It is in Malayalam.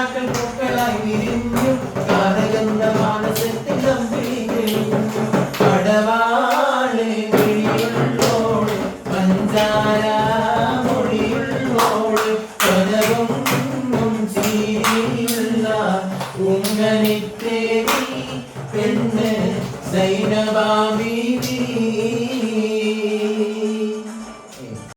കിനാക്കൾ പൂക്കളായി വിരിഞ്ഞു കാതകന്ന മാനസത്തിൽ കടവാള് വിളിയുള്ളോട് പഞ്ചാര മൊഴിയുള്ളോട് പദവും ചീരിയുള്ള ഉമ്മനിത്തേരി പെണ്ണ് സൈനബാബി